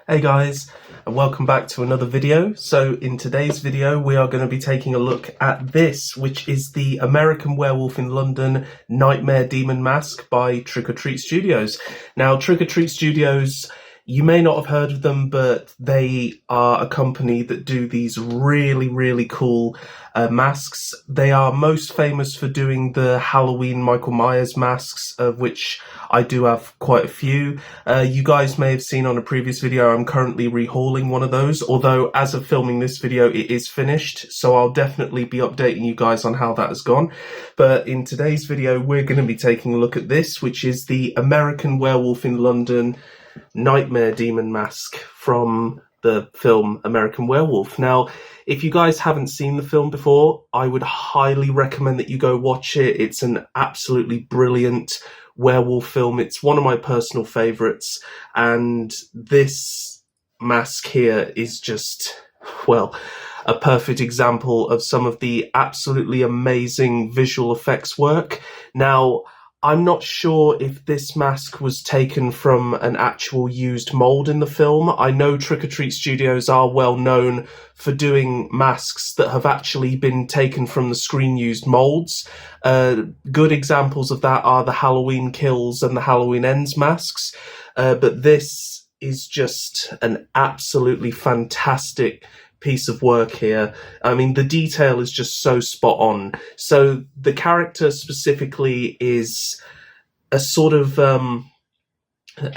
Hey guys, and welcome back to another video. So in today's video we are going to be taking a look at this, which is the American Werewolf in London Nightmare Deamon mask by Trick or Treat Studios. Now Trick or Treat Studios, you may not have heard of them, but they are a company that do these really cool masks. They are most famous for doing the Halloween Michael Myers masks, of which I do have quite a few. You guys may have seen on a previous video, I'm currently rehauling one of those, although as of filming this video it is finished, so I'll definitely be updating you guys on how that has gone. But in today's video we're going to be taking a look at this, which is the American Werewolf in London Nightmare Deamon mask from the film American Werewolf. Now, if you guys haven't seen the film before, I would highly recommend that you go watch it. It's an absolutely brilliant werewolf film. It's one of my personal favourites, and this mask here is just, well, a perfect example of some of the absolutely amazing visual effects work. Now, I'm not sure if this mask was taken from an actual used mould in the film. I know Trick or Treat Studios are well known for doing masks that have actually been taken from the screen-used moulds. Good examples of that are the Halloween Kills and the Halloween Ends masks. But this is just an absolutely fantastic piece of work here. I mean, the detail is just so spot on. So the character specifically is a sort of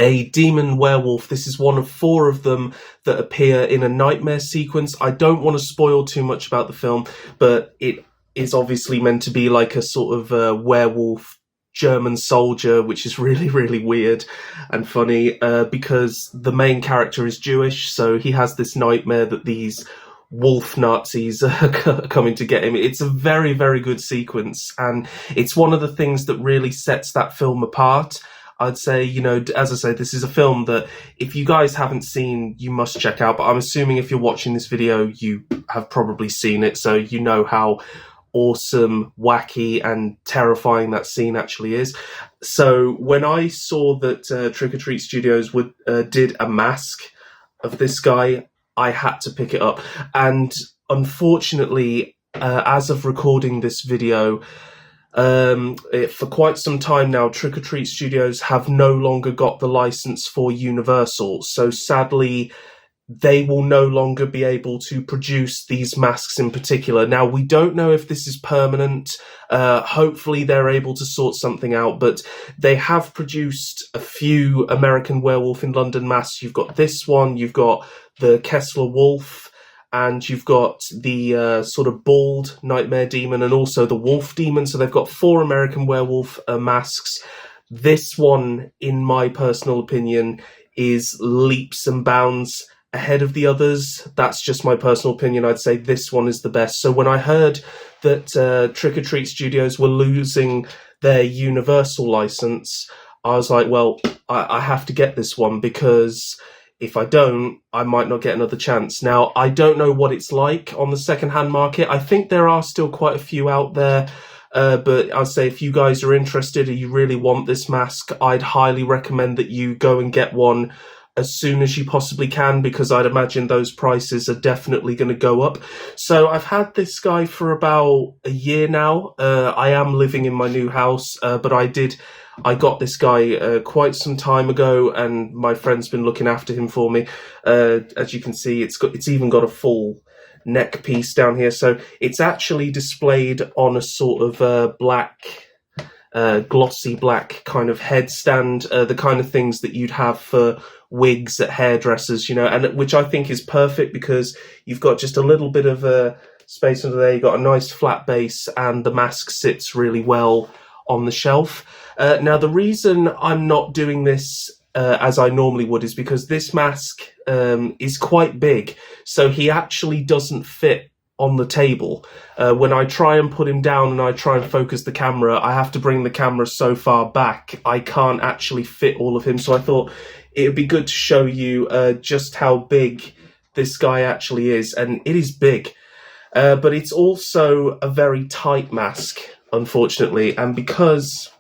a demon werewolf. This is one of 4 of them that appear in a nightmare sequence. I don't want to spoil too much about the film, but it is obviously meant to be like a sort of werewolf German soldier, which is really weird and funny because the main character is Jewish, so he has this nightmare that these wolf Nazis are coming to get him. It's a very good sequence, and it's one of the things that really sets that film apart. I'd say, you know, as I say, this is a film that if you guys haven't seen, you must check out, but I'm assuming if you're watching this video, you have probably seen it, so you know how awesome, wacky and terrifying that scene actually is. So when I saw that Trick or Treat Studios did a mask of this guy, I had to pick it up. And unfortunately, as of recording this video, for quite some time now, Trick or Treat Studios have no longer got the license for Universal. So sadly, they will no longer be able to produce these masks in particular. Now, we don't know if this is permanent. Hopefully they're able to sort something out, but they have produced a few American Werewolf in London masks. You've got this one, you've got the Kessler Wolf, and you've got the sort of bald Nightmare Deamon, and also the Wolf Demon. So they've got 4 American Werewolf masks. This one, in my personal opinion, is leaps and bounds ahead of the others. That's just my personal opinion. I'd say this one is the best. So when I heard that Trick or Treat Studios were losing their Universal license, I was like, well, I have to get this one, because if I don't, I might not get another chance. Now, I don't know what it's like on the second-hand market. I think there are still quite a few out there, but I'd say if you guys are interested or you really want this mask, I'd highly recommend that you go and get one as soon as you possibly can, because I'd imagine those prices are definitely going to go up. So I've had this guy for about a year now. I am living in my new house, but I got this guy quite some time ago, and my friend's been looking after him for me. As you can see, it's even got a full neck piece down here, so it's actually displayed on a sort of black, glossy black kind of headstand, the kind of things that you'd have for wigs at hairdressers, you know, and which I think is perfect, because you've got just a little bit of a space under there, you've got a nice flat base, and the mask sits really well on the shelf. Now, the reason I'm not doing this as I normally would is because this mask is quite big, so he actually doesn't fit on the table. When I try and put him down and I try and focus the camera, I have to bring the camera so far back, I can't actually fit all of him. So I thought it would be good to show you just how big this guy actually is, and it is big. But it's also a very tight mask, unfortunately, and because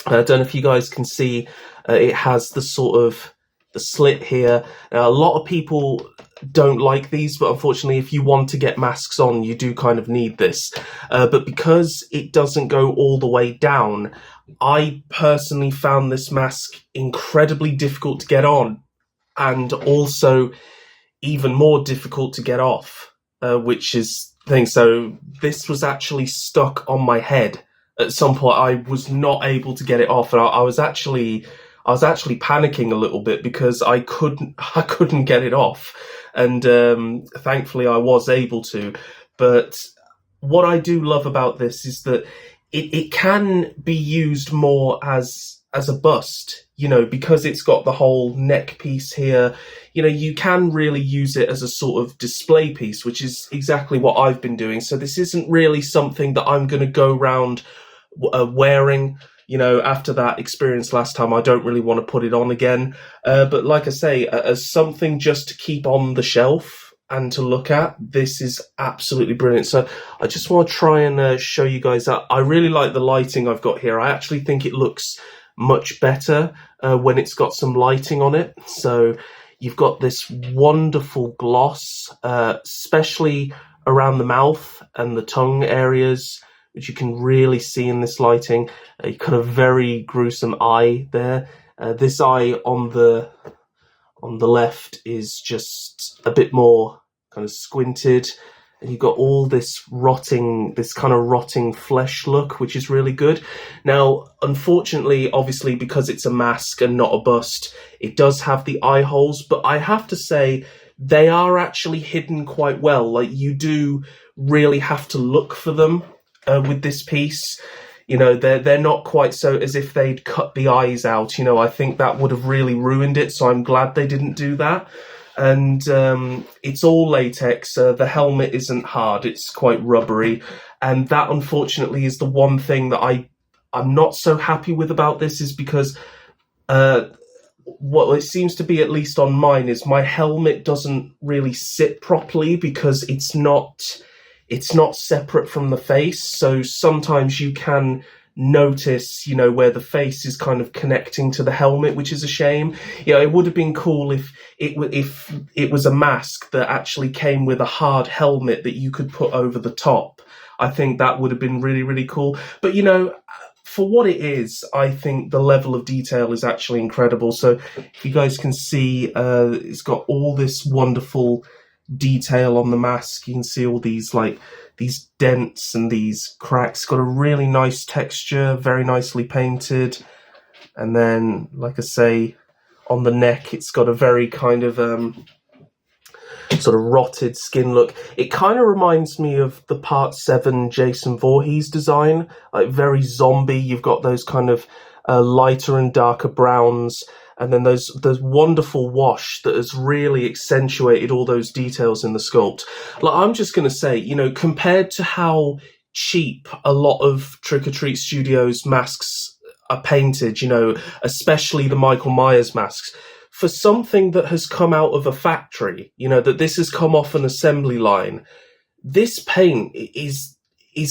I don't know if you guys can see, it has the sort of slit here. Now, a lot of people don't like these, but unfortunately, if you want to get masks on, you do kind of need this. But because it doesn't go all the way down, I personally found this mask incredibly difficult to get on, and also even more difficult to get off, which is the thing. So this was actually stuck on my head at some point. I was not able to get it off, and I was actually panicking a little bit because I couldn't get it off, and thankfully I was able to. But what I do love about this is that it can be used more as a bust, because it's got the whole neck piece here. You can really use it as a sort of display piece, which is exactly what I've been doing. So this isn't really something that I'm going to go around wearing. After that experience last time, I don't really want to put it on again. But like I say, as something just to keep on the shelf and to look at, this is absolutely brilliant. So I just want to try and show you guys that. I really like the lighting I've got here. I actually think it looks much better when it's got some lighting on it. So you've got this wonderful gloss, especially around the mouth and the tongue areas, which you can really see in this lighting. You've got a very gruesome eye there. This eye on the left is just a bit more kind of squinted, and you've got all this kind of rotting flesh look, which is really good. Now, unfortunately, obviously, because it's a mask and not a bust, it does have the eye holes, but I have to say they are actually hidden quite well. Like, you do really have to look for them with this piece. They're not quite so as if they'd cut the eyes out. I think that would have really ruined it, so I'm glad they didn't do that. And it's all latex. The helmet isn't hard, it's quite rubbery, and that unfortunately is the one thing that I'm not so happy with about this, is because what it seems to be, at least on mine, is my helmet doesn't really sit properly because it's not separate from the face. So sometimes you can notice, where the face is kind of connecting to the helmet, which is a shame. It would have been cool if it was a mask that actually came with a hard helmet that you could put over the top. I think that would have been really, really cool. But, for what it is, I think the level of detail is actually incredible. So if you guys can see, it's got all this wonderful detail on the mask. You can see all these these dents and these cracks. It's got a really nice texture, very nicely painted. And then, like I say, on the neck, it's got a very kind of sort of rotted skin look. It kind of reminds me of the Part 7 Jason Voorhees design, like very zombie. You've got those kind of lighter and darker browns, and then there's wonderful wash that has really accentuated all those details in the sculpt. Like, I'm just going to say, compared to how cheap a lot of Trick or Treat Studios masks are painted, especially the Michael Myers masks, for something that has come out of a factory, that this has come off an assembly line, this paint is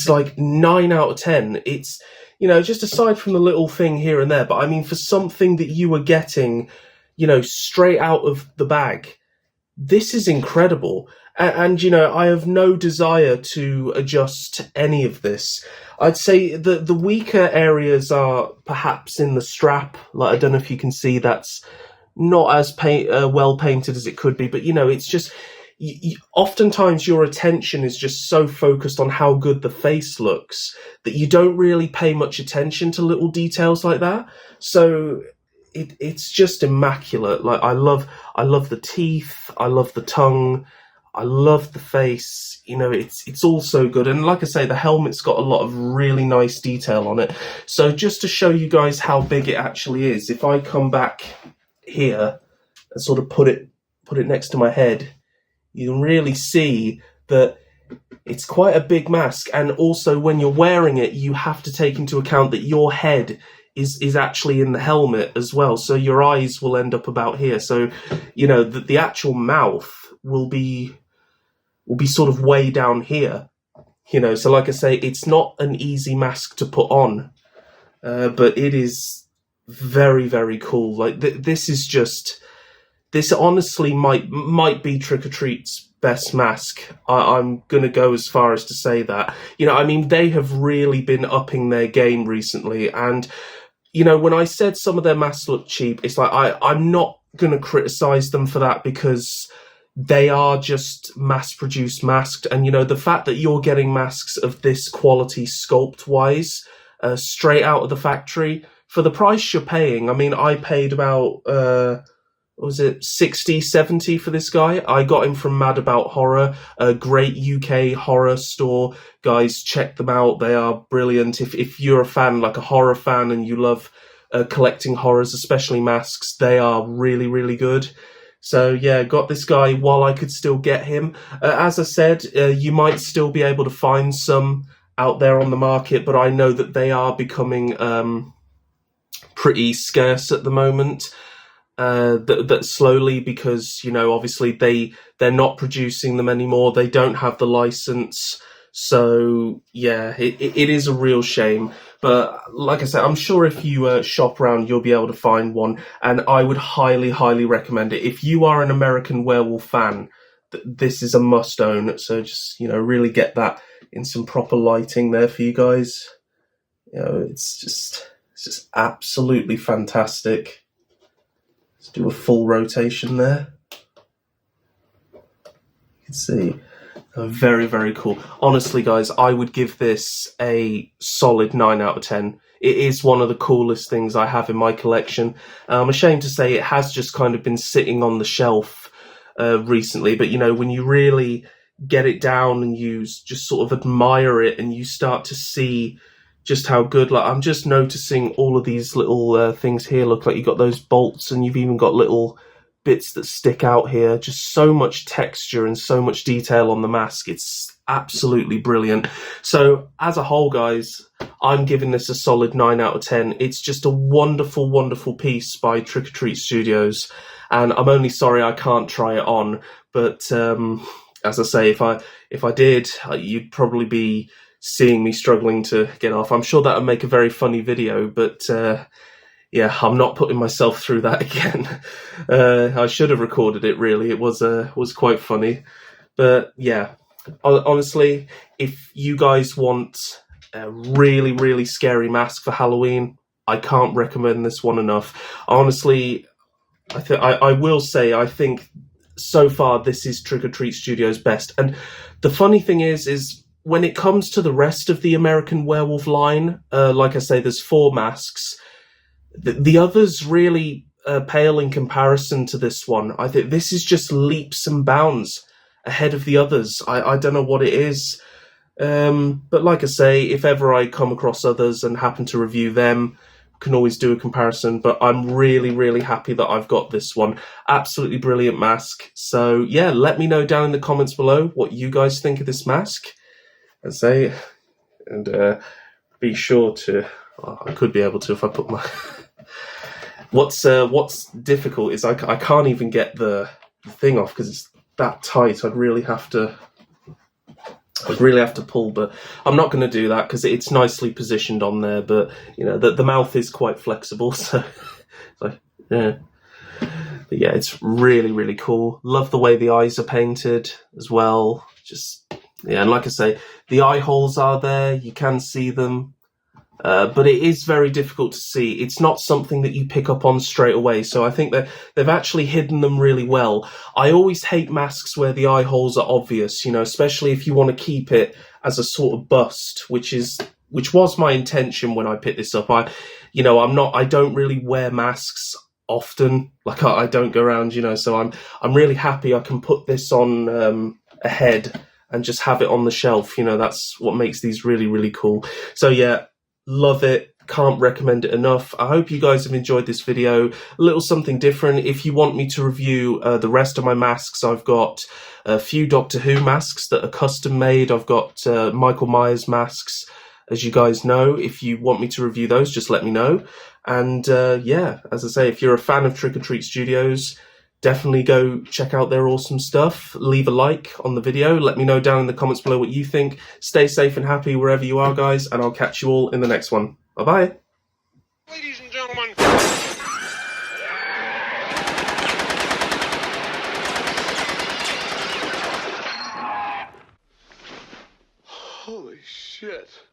like 9 out of 10. It's, just aside from the little thing here and there, but I mean, for something that you were getting, straight out of the bag, this is incredible. And I have no desire to adjust any of this. I'd say the weaker areas are perhaps in the strap. Like, I don't know if you can see, that's not as well painted as it could be, but it's just, oftentimes your attention is just so focused on how good the face looks that you don't really pay much attention to little details like that. So it's just immaculate. Like, I love the teeth, I love the tongue, I love the face. It's all so good. And like I say, the helmet's got a lot of really nice detail on it. So just to show you guys how big it actually is, if I come back here and sort of put it next to my head, you can really see that it's quite a big mask. And also, when you're wearing it, you have to take into account that your head is actually in the helmet as well, so your eyes will end up about here. So the actual mouth will be sort of way down here. So like I say, it's not an easy mask to put on, but it is very, very cool. Like, this is just this honestly might be Trick or Treat's best mask. I'm going to go as far as to say that. You know, I mean, they have really been upping their game recently. And, you know, when I said some of their masks look cheap, it's like I'm not going to criticize them for that, because they are just mass-produced masks. And, you know, the fact that you're getting masks of this quality sculpt-wise, straight out of the factory, for the price you're paying, I mean, I paid about, was it 60, 70 for this guy? I got him from Mad About Horror, a great UK horror store. Guys, check them out. They are brilliant. If you're a fan, like a horror fan, and you love collecting horrors, especially masks, they are really, really good. So yeah, got this guy while I could still get him. As I said, you might still be able to find some out there on the market, but I know that they are becoming pretty scarce at the moment. That slowly, because, you know, obviously they're not producing them anymore. They don't have the license. So yeah, it is a real shame. But like I said, I'm sure if you shop around, you'll be able to find one. And I would highly, highly recommend it. If you are an American Werewolf fan, this is a must own. So just, you know, really get that in some proper lighting there for you guys. You know, it's just absolutely fantastic. Let's do a full rotation there. You can see. Very, very cool. Honestly, guys, I would give this a solid 9 out of 10. It is one of the coolest things I have in my collection. I'm ashamed to say it has just kind of been sitting on the shelf recently, but, you know, when you really get it down and you just sort of admire it, and you start to see just how good, like, I'm just noticing all of these little things here. Look, like you got those bolts, and you've even got little bits that stick out here. Just so much texture and so much detail on the mask. It's absolutely brilliant. So as a whole, guys, I'm giving this a solid 9 out of 10. It's just a wonderful, wonderful piece by Trick or Treat Studios, and I'm only sorry I can't try it on. But as I say, if I did, you'd probably be seeing me struggling to get off. I'm sure that would make a very funny video, but yeah, I'm not putting myself through that again. I should have recorded it, really. It was quite funny. But yeah, honestly, if you guys want a really, really scary mask for Halloween, I can't recommend this one enough. Honestly, I will say, I think so far this is Trick or Treat Studios' best. And the funny thing is when it comes to the rest of the American Werewolf line, like I say, there's 4 masks. The others really pale in comparison to this one. I think this is just leaps and bounds ahead of the others. I don't know what it is. But like I say, if ever I come across others and happen to review them, I can always do a comparison. But I'm really, really happy that I've got this one. Absolutely brilliant mask. So yeah, let me know down in the comments below what you guys think of this mask. And say, and be sure to, I could be able to if I put my, what's difficult is I can't even get the thing off because it's that tight. I'd really have to pull, but I'm not going to do that because it's nicely positioned on there. But you know, the mouth is quite flexible, so yeah. But yeah, it's really, really cool. Love the way the eyes are painted as well. Just yeah, and like I say, the eye holes are there. You can see them. But it is very difficult to see. It's not something that you pick up on straight away. So I think that they've actually hidden them really well. I always hate masks where the eye holes are obvious, you know, especially if you want to keep it as a sort of bust, which was my intention when I picked this up. I don't really wear masks often. Like I don't go around, you know, so I'm really happy I can put this on a head and just have it on the shelf. You know, that's what makes these really, really cool. So yeah, love it. Can't recommend it enough. I hope you guys have enjoyed this video. A little something different. If you want me to review the rest of my masks, I've got a few Doctor Who masks that are custom made. I've got Michael Myers masks, as you guys know. If you want me to review those, just let me know. And yeah, as I say, if you're a fan of Trick or Treat Studios, definitely go check out their awesome stuff. Leave a like on the video. Let me know down in the comments below what you think. Stay safe and happy wherever you are, guys, and I'll catch you all in the next one. Bye-bye. Ladies and gentlemen. shit.